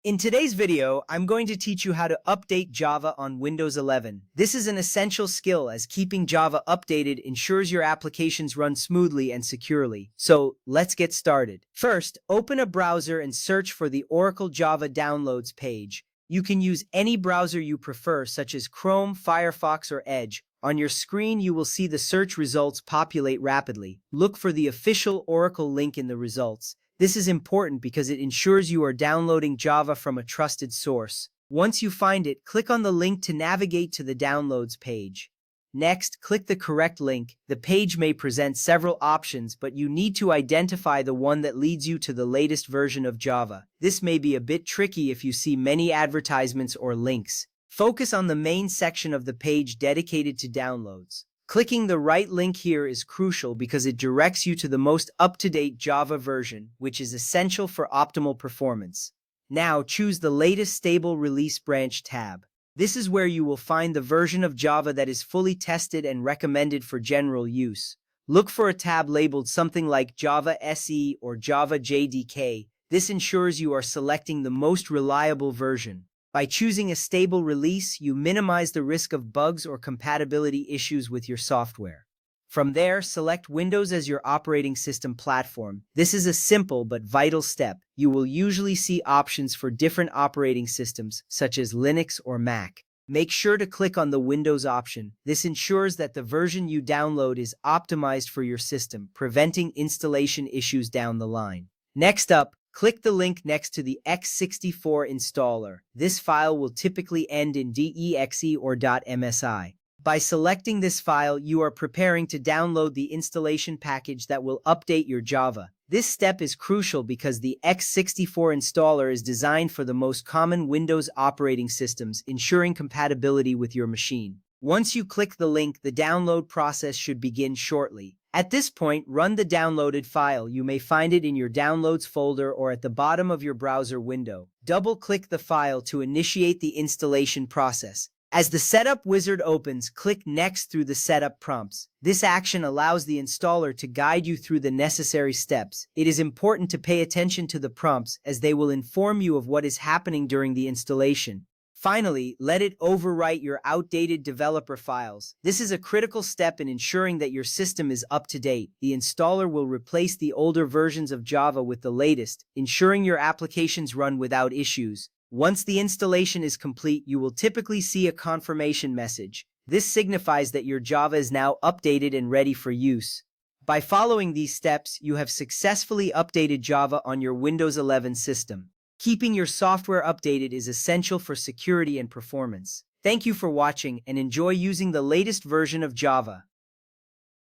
In today's video, I'm going to teach you how to update Java on Windows 11. This is an essential skill as keeping Java updated ensures your applications run smoothly and securely. So let's get started. First, open a browser and search for the Oracle Java Downloads page. You can use any browser you prefer, such as Chrome, Firefox, or Edge. On your screen, you will see the search results populate rapidly. Look for the official Oracle link in the results. This is important because it ensures you are downloading Java from a trusted source. Once you find it, click on the link to navigate to the Downloads page. Next, click the correct link. The page may present several options, but you need to identify the one that leads you to the latest version of Java. This may be a bit tricky if you see many advertisements or links. Focus on the main section of the page dedicated to downloads. Clicking the right link here is crucial because it directs you to the most up-to-date Java version, which is essential for optimal performance. Now choose the latest stable release branch tab. This is where you will find the version of Java that is fully tested and recommended for general use. Look for a tab labeled something like Java SE or Java JDK. This ensures you are selecting the most reliable version. By choosing a stable release, you minimize the risk of bugs or compatibility issues with your software. From there, select Windows as your operating system platform. This is a simple but vital step. You will usually see options for different operating systems, such as Linux or Mac. Make sure to click on the Windows option. This ensures that the version you download is optimized for your system, preventing installation issues down the line. Next up, click the link next to the x64 installer. This file will typically end in .exe or .msi. By selecting this file, you are preparing to download the installation package that will update your Java. This step is crucial because the x64 installer is designed for the most common Windows operating systems, ensuring compatibility with your machine. Once you click the link, the download process should begin shortly. At this point, run the downloaded file. You may find it in your Downloads folder or at the bottom of your browser window. Double-click the file to initiate the installation process. As the Setup wizard opens, click Next through the setup prompts. This action allows the installer to guide you through the necessary steps. It is important to pay attention to the prompts as they will inform you of what is happening during the installation. Finally, let it overwrite your outdated developer files. This is a critical step in ensuring that your system is up to date. The installer will replace the older versions of Java with the latest, ensuring your applications run without issues. Once the installation is complete, you will typically see a confirmation message. This signifies that your Java is now updated and ready for use. By following these steps, you have successfully updated Java on your Windows 11 system. Keeping your software updated is essential for security and performance. Thank you for watching and enjoy using the latest version of Java.